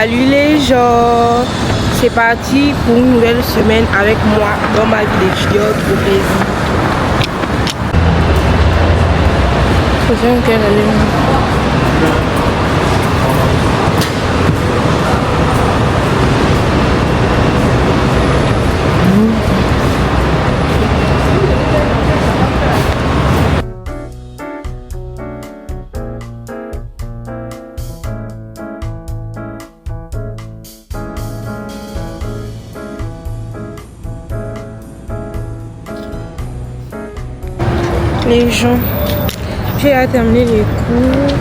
Salut les gens, c'est parti pour une nouvelle semaine avec moi dans ma vie d'étudiante au Brésil. Les gens, j'ai terminé les cours.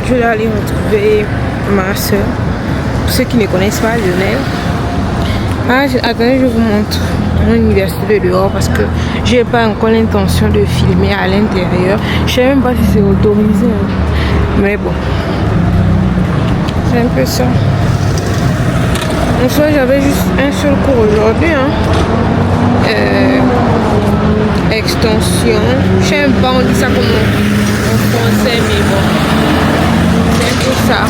Je vais aller retrouver ma soeur. Pour ceux qui ne connaissent pas Lionel. Attendez, je vous montre mon université de dehors parce que j'ai pas encore l'intention de filmer à l'intérieur. Je sais même pas si c'est autorisé. Mais bon. C'est un peu ça. En soi, j'avais juste un seul cours aujourd'hui. Extension. Je sais même pas, on dit ça comment en français, mais bon. C'est un peu ça.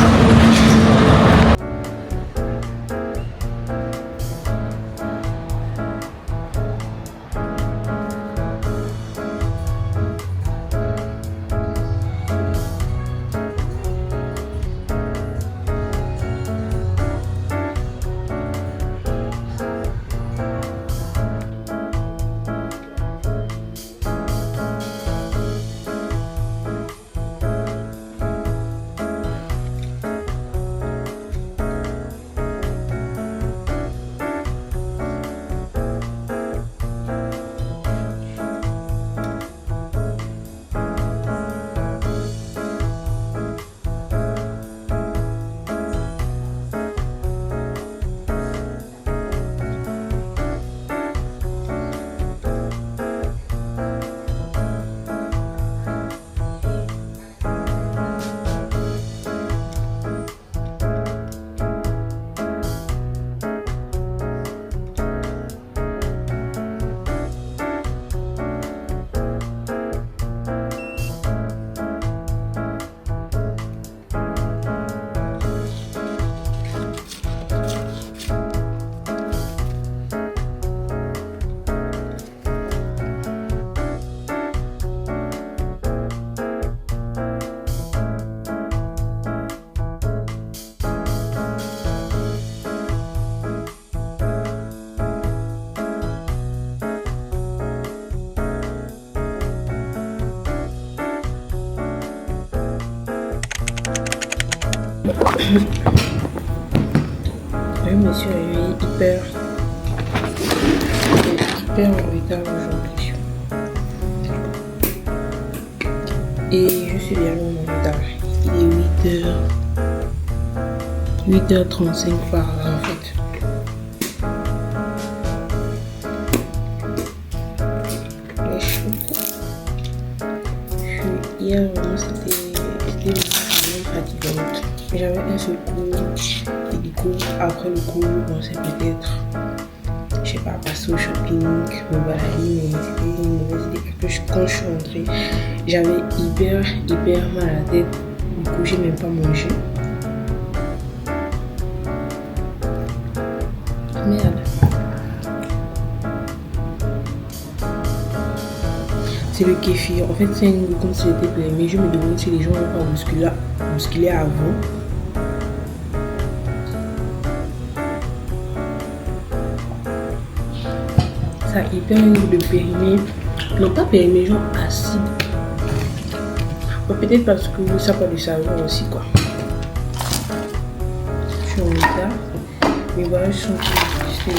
Le monsieur est hyper en retard aujourd'hui. Et je suis bien en retard. Il est 8h35 par là en fait. Les choses. Hier vraiment c'était fatigante. J'avais un seul cours et du coup après le cours on s'est peut-être je sais pas passer au shopping, me balader, mais c'était une mauvaise idée parce que quand je suis rentrée j'avais hyper mal à la tête, du coup j'ai même pas mangé. Merde. C'est le kéfir, en fait c'est une comme si c'était plein, mais je me demande si les gens n'ont pas bousculé avant. Ça a hyper un goût de périmé, non pas périmé, genre acide. Peut-être parce que ça n'a pas de saveur aussi quoi. Je suis en retard, mais voilà, je sens que c'est...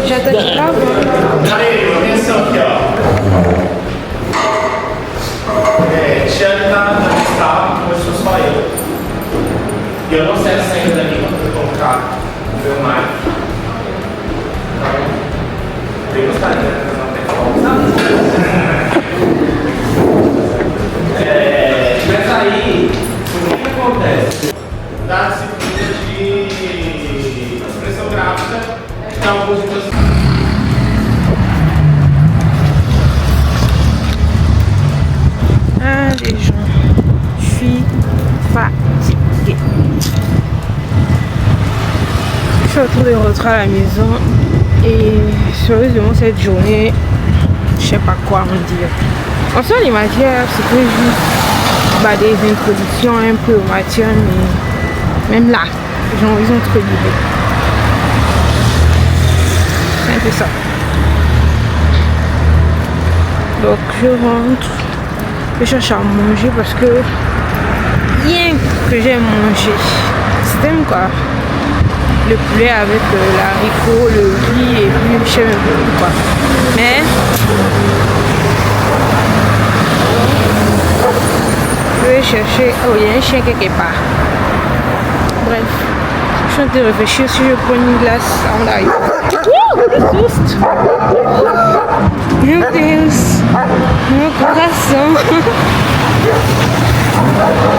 J'attends de là. Atenção aqui, ó. Tiane tá no estado, começou só eu. E eu não sei a senha da minha pra colocar no meu mic. Então, eu gostaria, né? Não tem como. Mas aí, o que acontece? Da disciplina de expressão gráfica, tem alguns de Ah, les gens, je suis fatiguée. Je suis en train de rentrer à la maison et sérieusement cette journée, je sais pas quoi en dire. En soi les matières c'était juste des introductions un peu aux matières, mais même là, ils ont trop l'idée. C'est un peu ça. Donc je rentre. Je cherche à manger parce que rien que j'ai mangé, c'était quoi, le poulet avec l'haricot, le riz et puis je sais même pas quoi. Mais je vais chercher. Oh, il y a un chien quelque part. Bref, je suis en train de réfléchir si je prends une glace avant d'arriver. Wouh, juste. Meu Deus, meu coração.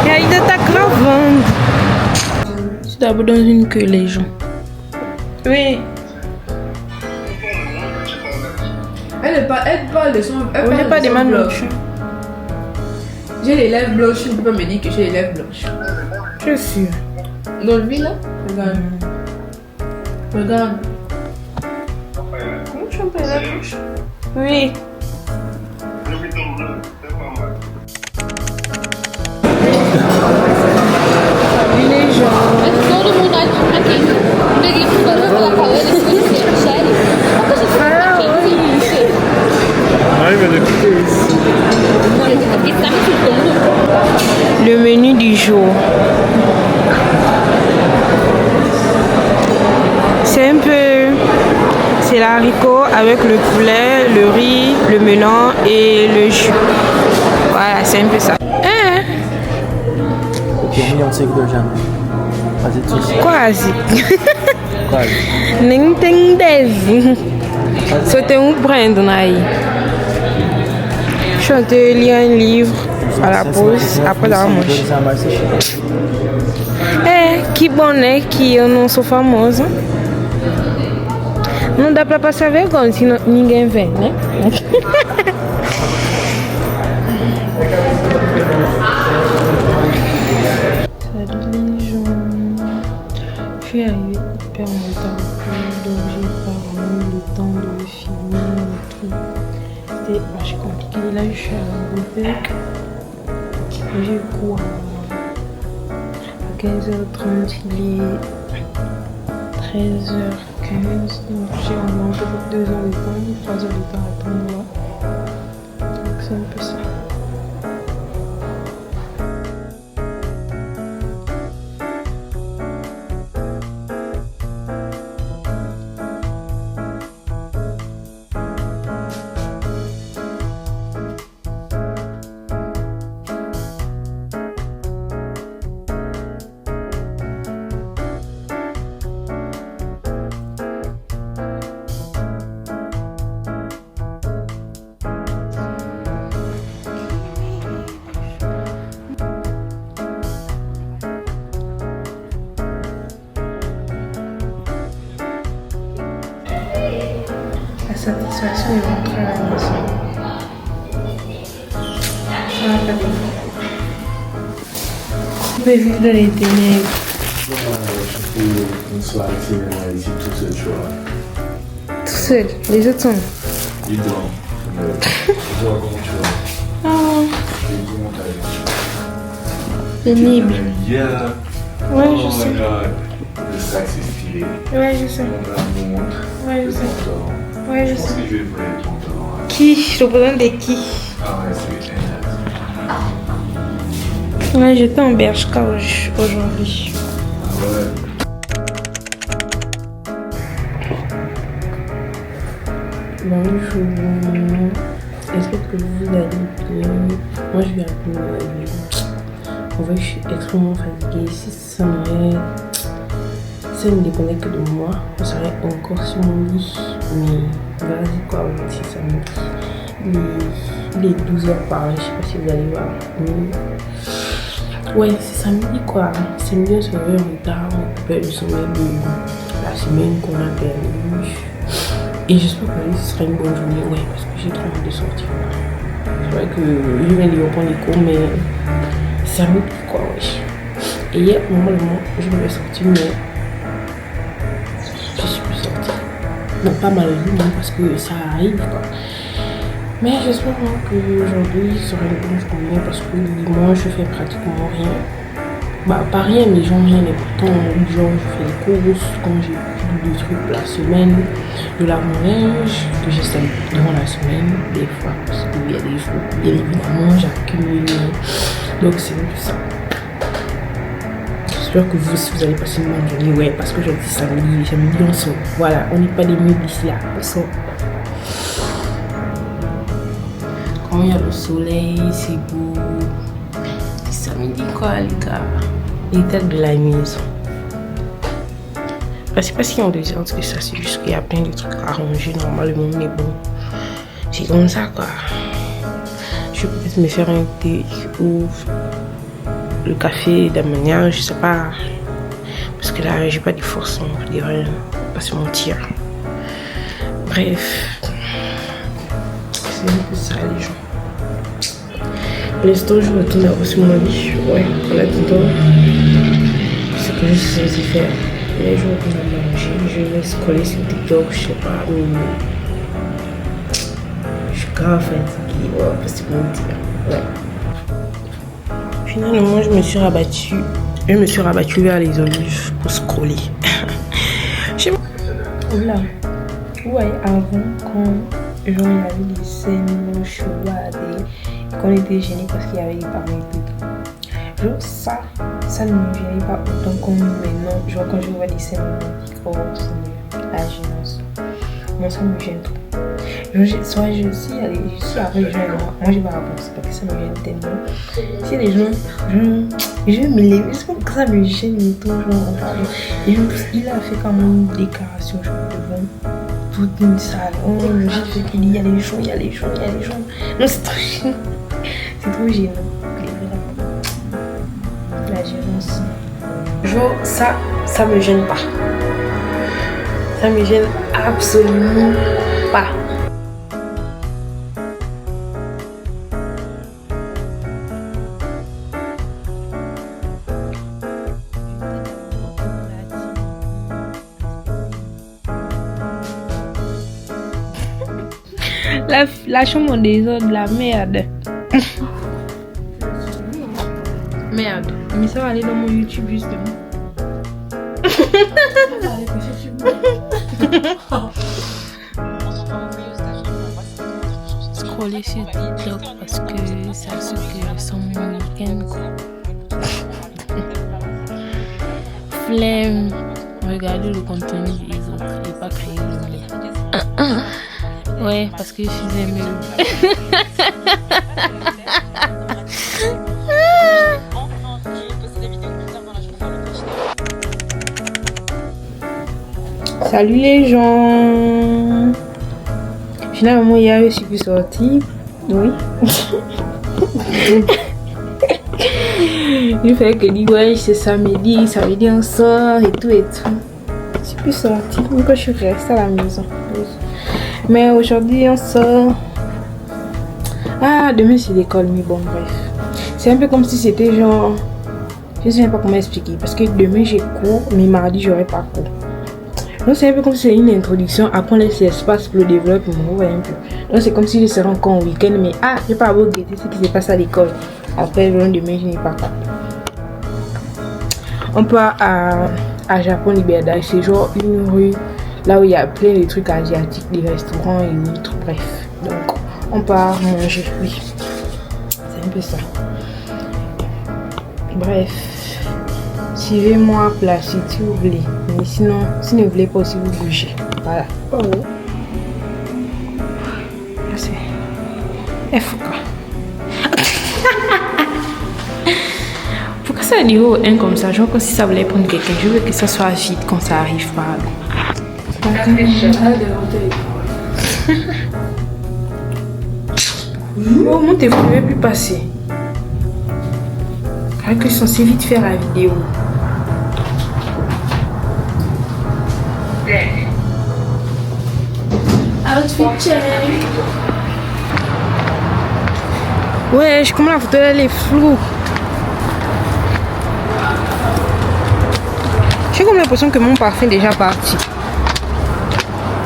E ainda tá gravando. Estava dans une queue, les gens. Oui. Elle parle de son. On n'est pas des mains blanches. J'ai les lèvres blanches, tu peux pas me dire que j'ai les lèvres blanches. Je suis. Dans le vide là? Regarde. Regarde. Comment tu peux la bouche? Oui. Salut les gens. Todo mundo aqui. Peguei o barulho pela cadeira e fui dizer, sério? Quantas vezes eu Ai, meu Deus, o que é isso? aqui? Tá me chutando? Le menu du jour. C'est un peu... C'est l'haricot avec le poulet, le riz, le melon et le jus. Voilà, c'est un peu ça. Hein? Porque 1 milhão de seguidores já não. Fazer isso. Quase. Quase. Nem tem 10. Só tem um prendo aí. Je suis en train de lire un livre à la pause, après d'avoir mangé. Que bom, né? Que eu não sou famosa. Não dá pra passar vergonha se ninguém vê, né? Salut les gens. Je suis arrivée hyper longtemps, donc j'ai pas vraiment eu le temps de filmer et tout. C'était vachement compliqué. Là, je suis à la bibliothèque. J'ai cours à 15h30, il est 13h15. Donc j'ai vraiment peut-être 2 heures de temps, 3 heures de temps à attendre là. Donc c'est un peu ça. La satisfaction est rentrée à la maison. Ça va pas bien. On peut vivre dans les ténèbres. Une soirée cinéma ici tout seul, tu vois. Tout seul, les autres sont. Ils dorment. Je vois comment tu vois. Oh, Et comment t'as pénible. Yeah. Ouais, Oh je my sais. God. Le sac c'est stylé. Ouais, je sais. On a un montre. Ouais, je Le sais. pantalon. Ouais, je Je pense sais. que je vais voler le pantalon. Hein. Qui? Je te demande des qui? Ah ouais, c'est génial. Ouais, j'étais en Bershka aujourd'hui. Ah ouais. Bonjour. J'espère que vous allez bien. Moi, je vais un peu. En fait, je suis extrêmement fatiguée. Si ça me déconnecte de moi, je serai encore sur mon lit. Mais vas-y, quoi, c'est samedi. Il est 12h par là, je sais pas si vous allez voir. Ouais, c'est samedi, quoi. C'est mieux de se réveiller en retard, on récupère le sommeil de la semaine qu'on a perdue. Et j'espère que ce sera une bonne journée, ouais, parce que j'ai trop envie de sortir. C'est vrai que je viens de reprendre les cours, mais c'est samedi, quoi, wesh. Et hier, normalement, je devais sortir, mais je suis plus sortie. Bon, pas malheureusement, parce que ça arrive, quoi. Mais j'espère vraiment qu'aujourd'hui sera une bonne journée, parce que moi, je fais pratiquement rien. Bah, pas rien, mais genre rien d'important. Genre, je fais les courses quand j'ai plus de trucs la semaine, de la linge que j'essaie durant la semaine, des fois, parce qu'il y a des jours, bien évidemment, j'accumule. Donc, c'est tout ça. J'espère que vous aussi, vous allez passer une bonne journée. Ouais, parce que je dis samedi, on sort. Voilà, on n'est pas des meubles ici, là, on sort. Quand il y a le soleil, c'est beau. C'est samedi, quoi, les gars. Les têtes de la maison. Enfin, c'est pas si on désire que ça, c'est juste qu'il y a plein de trucs à ranger normalement, mais bon, c'est comme ça, quoi. Je vais peut-être me faire un thé ou le café d'ammonia, je sais pas. Parce que là, j'ai pas de force, on devrait pas se mentir. Bref, c'est un peu ça, les gens. Pour l'instant, je retourne sur mon lit. Ouais, en attendant, c'est que je suis censée faire. Les jours qu'on a mangé, je vais scroller sur TikTok, je sais pas, mais je suis grave fatiguée, ouais, parce que mentir. Ouais. Finalement, je me suis rabattue vers les olives pour scroller. Je sais pas. Là, ouais, avant, quand genre, on avait des scènes cheveux, qu'on était gênés parce qu'il y avait des parents et tout. Genre, ça ne me gênait pas autant comme maintenant. Genre, quand je vois des scènes romantiques, oh, c'est la gênance. Moi, ça me gêne trop. Genre, soit si après les gens, moi, je vais pas répondre, c'est parce que ça me gêne tellement. Si les gens, je vais me lever, c'est comme que ça me gêne, mais tout, genre, en parlant. Et genre, il a fait quand même une déclaration, genre, devant toute une salle. Oh, j'ai fait qu'il y a les gens. Non, c'est trop gênant. C'est trop gênant. La gênance. Genre, ça me gêne pas. Ça me gêne absolument pas. La chambre en désordre, la merde. Merde. Mais ça va aller dans mon YouTube justement. Scroller sur TikTok parce que c'est ce que sont mon week-end. Flemme. Regardez le contenu des autres et pas créer le mien. Ouais, parce que je suis aimée. Salut les gens. Finalement, hier, je suis plus sortie. Oui. Je fais que dire, ouais, c'est samedi on sort et tout. Je suis plus sortie. Donc, je suis restée à la maison. Mais aujourd'hui, on sort. Ah, demain, c'est l'école, mais bon, bref. C'est un peu comme si c'était genre. Je ne sais même pas comment expliquer. Parce que demain, j'ai cours, mais mardi, j'aurai pas cours. Donc, c'est un peu comme si c'est une introduction. Après, on laisse l'espace pour le développement. Vous voyez un peu. Donc, c'est comme si je serais encore en week-end. Mais j'ai pas à vous guetter ce qui se passe à l'école. Après, le lendemain, je n'ai pas cours. On part à Japon Liberté. C'est genre une rue. Là où il y a plein de trucs asiatiques, des restaurants et autres, bref. Donc, on part manger, oui. C'est un peu ça. Bref. Suivez-moi place si vous voulez. Mais sinon, si vous ne voulez pas aussi, vous bougez. Voilà. Oh. FK. Pourquoi ça niveau 1 comme ça? Genre que si ça voulait prendre quelqu'un, je veux que ça soit vite quand ça arrive pas. Oh, mon téléphone ne veut plus passer. Alors que je suis censée vite faire la vidéo. Outfit check. Ouais, je commence la photo, elle est floue. J'ai comme l'impression que mon parfum est déjà parti.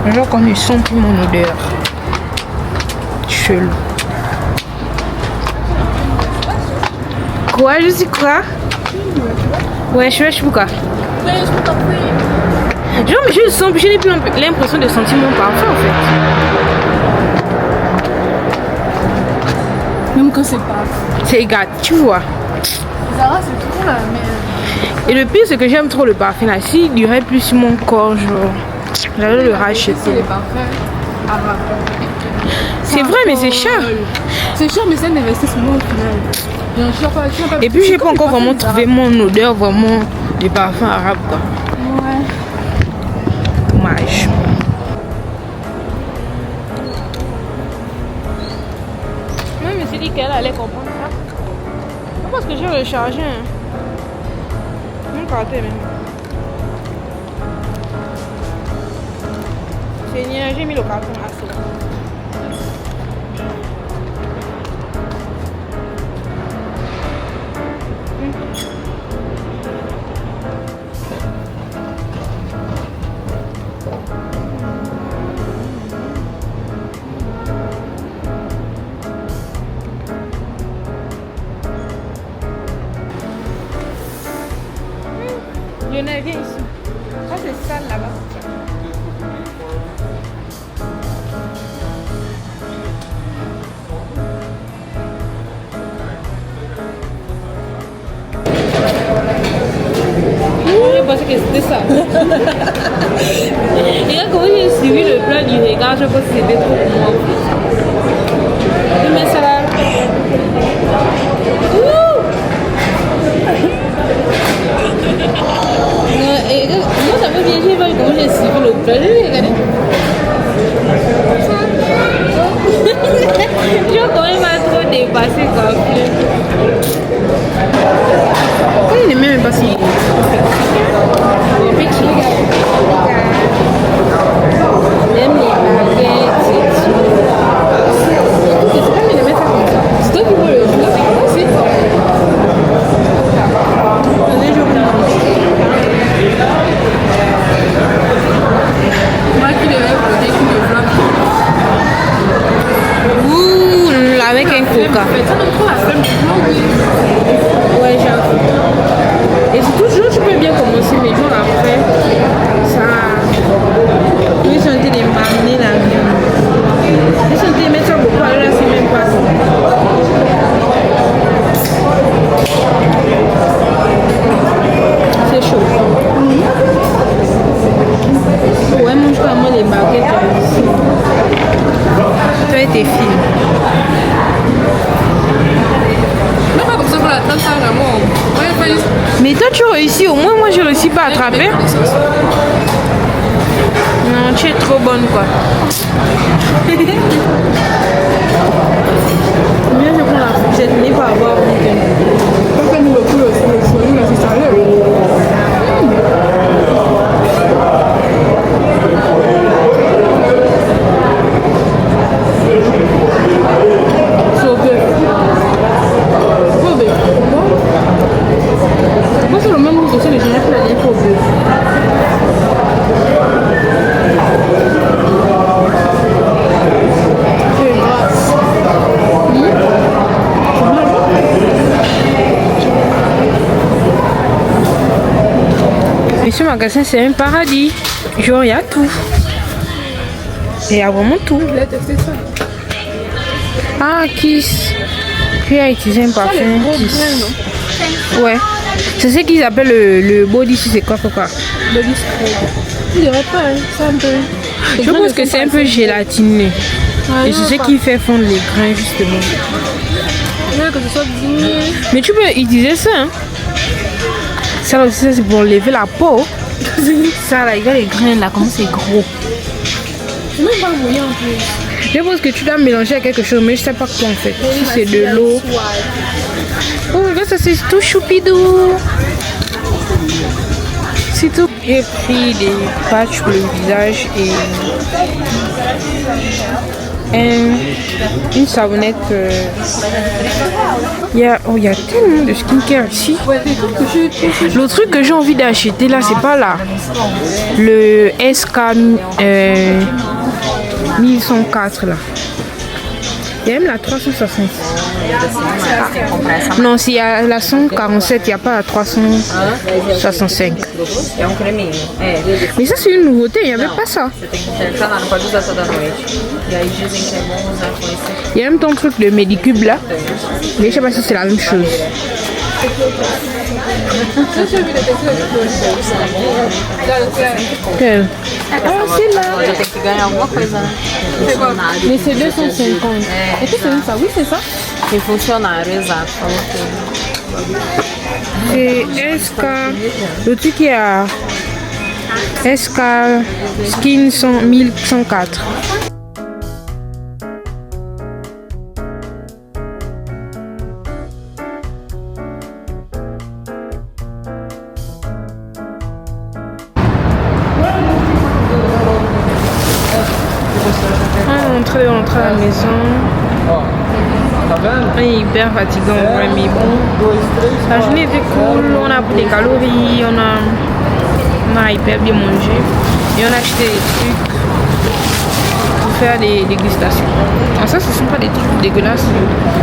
Alors qu'on ne sent plus mon odeur. Chelou. Quoi? Je suis quoi? Ouais, je suis quoi? Genre, mais je sens, je n'ai plus l'impression de sentir mon parfum en fait. Même quand c'est pas. C'est égal, tu vois. Zara, c'est trop la merde. Et le pire, c'est que j'aime trop le parfum là. S'il y aurait plus sur mon corps, genre, j'allais le racheter. C'est les parfums arabes. C'est vrai, mais c'est cher. C'est cher, mais c'est un investissement au final. Et puis, j'ai pas encore vraiment trouvé mon odeur vraiment de parfum arabe quoi. Ouais. Dommage. Moi, je me suis dit qu'elle allait comprendre ça. C'est parce que j'ai rechargé. Mon caractère même. J'ai mis le carton assez. Lionel, viens ici. Ça, c'est sale là-bas. Je pensais que c'était ça. Et là, comment j'ai suivi le plan du regard, je pense que c'était trop pour moi. Je mets ça là. Et moi ça me vient, j'ai vu comment j'ai suivi le plan. Regardez. Genre quand il m'a trop dépassé quoi. Il n'est même pas si petit. Même les baguettes, c'est tout. C'est pas mais de mettre ça comme ça. C'est toi qui veux le jouer avec moi, c'est toi. Moi qui devais voter qui me flamme. Ouh, avec un coca. Ça donne trop la flemme. Ouais, j'avoue. Et c'est toujours, tu peux bien commencer, mais genre après, ça. Je vais chanter des m'amener la vie. Je vais chanter, mettre ça beaucoup, alors là, c'est même pas ça. C'est chaud. Ouais, mange pas moi les baguettes ici. Toi et tes filles. Non, pas comme ça pour la table, ça, vraiment. Ouais, pas. Mais toi tu réussis, au moins moi je réussis pas à attraper. Non, tu es trop bonne quoi. Mieux je prends la fourchette, n'est pas avoir honte. Pourquoi nous le coulons aussi, nous là, c'est ça, là. Moi c'est le même goût que celui que j'ai fait la dernière fois au bœuf. C'est grâce. Mais ce magasin c'est un paradis. Genre il y a tout. Il y a vraiment tout. Je l'ai testé ça. Ah, Kiss. Puis a utilisé un parfum Kiss. Ouais. C'est ce qu'ils appellent le body, si c'est quoi. Body spray. Il devrait pas, hein. C'est un peu. Je pense que c'est un peu gélatiné. Et c'est ce qui fait fondre les grains justement. Que ce soit bien. Mais tu peux utiliser ça. Hein. Ça aussi, ça, c'est pour lever la peau. Ça là, regarde les grains là, comment c'est gros. C'est même pas mouillé en plus. Je pense que tu dois mélanger à quelque chose, mais je sais pas quoi en fait. Si c'est de l'eau. Oh, regarde ça, c'est tout choupidou. C'est tout. J'ai pris des patchs pour le visage et une savonnette. Il y a tellement de skincare ici. Le truc que j'ai envie d'acheter là, c'est pas là. Le SK 1104 là. Il y a même la 360. Non, s'il y a la 147, il n'y a pas la 365. É creminho. Mais ça, c'est une nouveauté, il n'y avait pas ça. Você tem que intercalar, não pode usar toda noite. E aí dizem que é bom usar com esse. Il y a même ton truc de Medicube là. Mais je sais pas si c'est la même chose. Quel? Ah, c'est là. Já tem que ganhar alguma coisa, né? Mais c'est 250. Est-ce que c'est même ça? Oui, c'est ça. Tem funcionário, exato. Falou tudo. C'est SK. Le truc qui est à SK Skin 1104. On est en train de rentrer à la maison. C'est hyper fatigant, ouais, mais bon. La journée était cool, on a pris des calories, on a hyper bien mangé. Et on a acheté des trucs pour faire des dégustations. Alors ça, ce ne sont pas des trucs dégueulasses,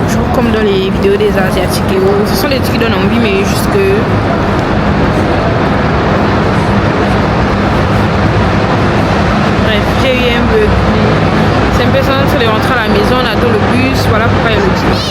genre comme dans les vidéos des Asiatiques et autres. Ce sont des trucs qui donnent envie, mais juste que... Bref, j'ai eu un peu... C'est un peu ça, on est rentré à la maison, on attend le bus, voilà pourquoi il y a le bus.